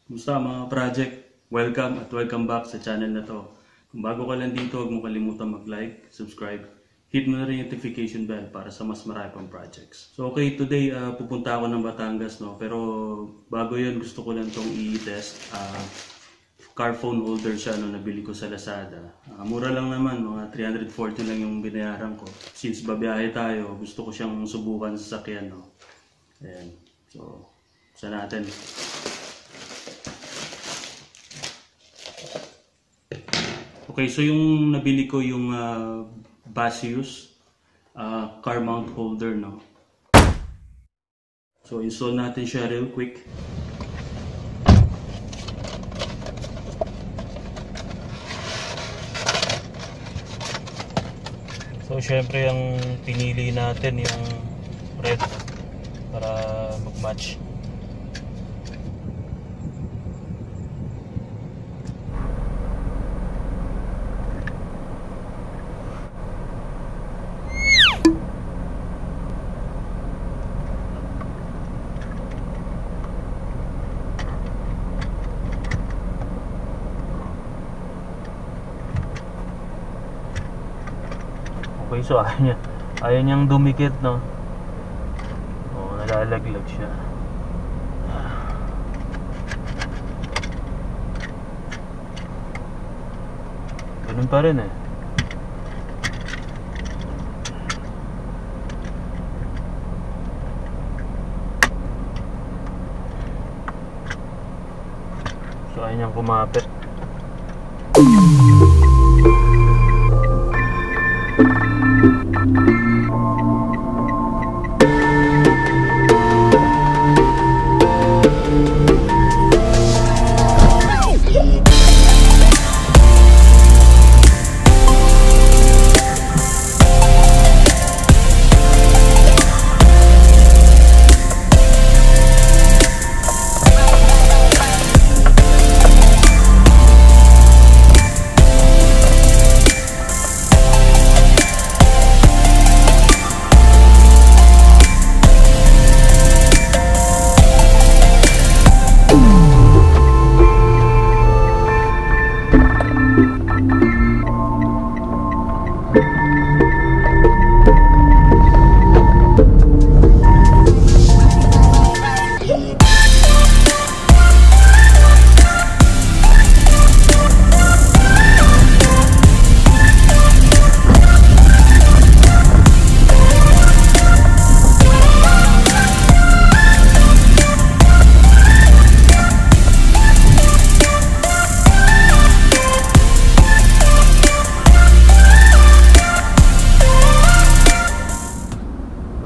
Kumusta mga project? Welcome at welcome back sa channel na to. Kung bago ka lang dito, huwag mo kalimutan mag-like, subscribe, hit mo na rin yung notification bell para sa mas marami pang projects. So okay, today pupunta ako ng Batangas, no? Pero bago yun, gusto ko lang itong i-test. Car phone holder siya, no? Nabili ko sa Lazada. Mura lang naman, mga 340 lang yung binayaran ko. Since babiyahe tayo, gusto ko siyang subukan sa sakyan, no? Ayan. So, sa natin. Okay, so yung nabili ko yung Basius car mount holder, no? So install natin siya real quick. So syempre yung pinili natin yung red para mag-match. Okay, so ayaw niyang dumikit, no? Oo, nalalaglag siya. Ganun pa rin eh. So ayaw niyang kumapit.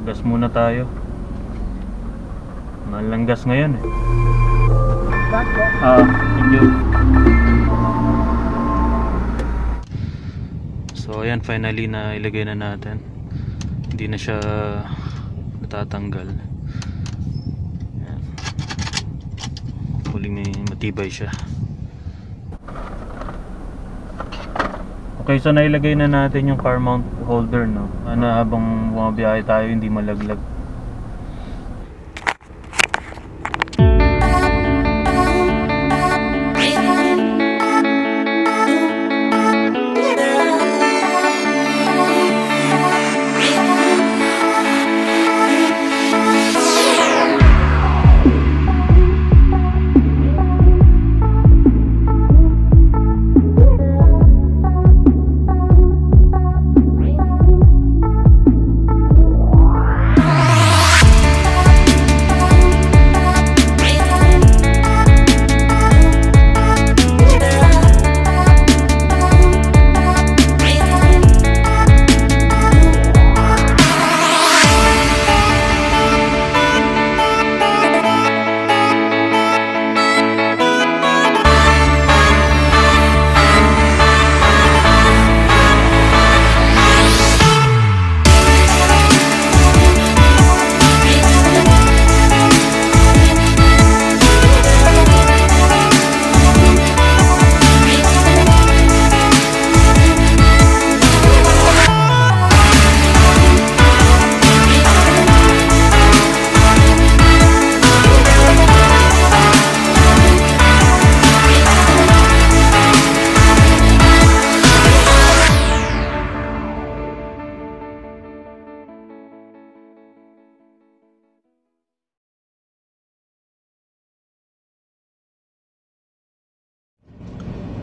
Gas muna tayo. Mahal lang gas ngayon eh. Thank you. So ayan, finally na ilagay na natin. Hindi na siya natatanggal. Ayan. Hopefully may matibay siya. Okay, so nailagay na natin yung car mount holder, no? Habang bumabiyahe tayo hindi malaglag.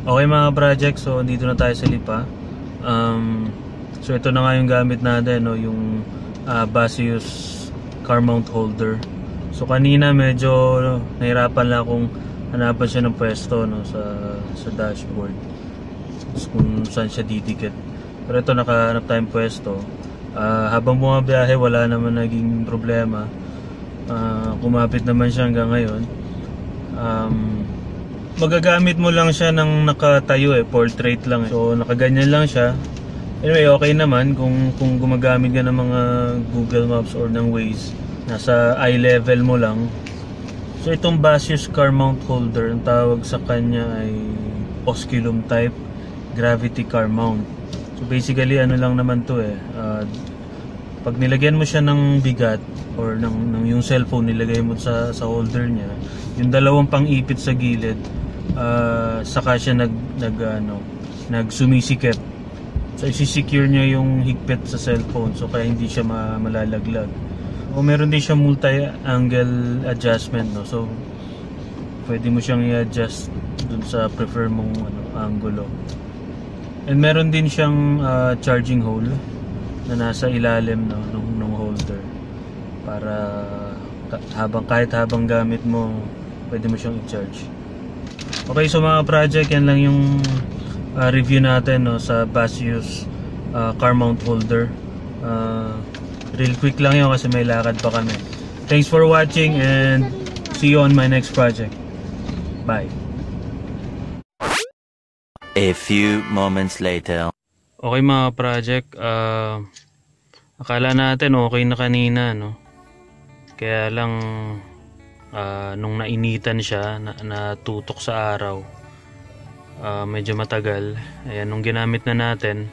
Okay mga project, so dito na tayo sa Lipa. So ito na nga yung gamit natin, no? Yung Basius car mount holder. So kanina medyo nahirapan lang kung hanapan siya ng pwesto, no? sa dashboard, kung saan siya didikit. Pero ito nakahanap tayong pwesto. Habang bumabiyahe wala naman naging problema. Kumapit naman siya hanggang ngayon. Magagamit mo lang siya ng nakatayo portrait lang. So nakaganyan lang siya. Anyway, okay naman kung gumagamit ka ng mga Google Maps or ng Waze. Nasa eye level mo lang. So itong Basius car mount holder, ang tawag sa kanya ay osculum type gravity car mount. So basically ano lang naman to pag nilagyan mo siya ng bigat or ng yung cellphone nilagay mo sa holder niya, yung dalawang pang-ipit sa gilid, saka siya nagsumisikip. So isi-secure niya yung higpit sa cellphone, so kaya hindi siya malalaglag. O meron din siya multi-angle adjustment, no? So pwede mo siyang i-adjust dun sa prefer mong angulo. And meron din siyang charging hole na nasa ilalim, no, nung holder, para kahit habang gamit mo pwede mo siyang i-charge. Okay, so mga project, yan lang yung review natin, no, sa Basius car mount holder. Real quick lang yun kasi may lakad pa kami. Thanks for watching and see you on my next project. Bye. A few moments later. Okay mga project, akala natin okay na kanina, no? Kaya lang nung nainitan siya, natutok sa araw, medyo matagal. Ayan, nung ginamit na natin,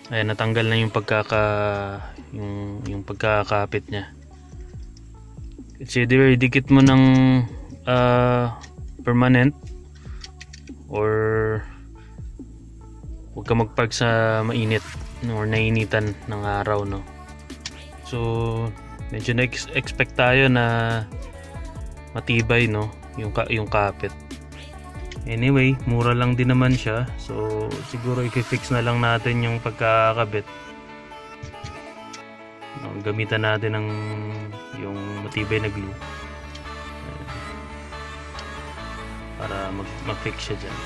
ayan, natanggal na yung pagkakapit niya. It's either idikit mo ng permanent or huwag ka magpark sa mainit, no, or nainitan ng araw, no. So medyo na-expect tayo na matibay, no, yung kapit. Anyway, mura lang din naman siya, so siguro i-fix na lang natin yung pagkakabit. Gamitan natin ng yung matibay na glue para mag-fix siya dyan.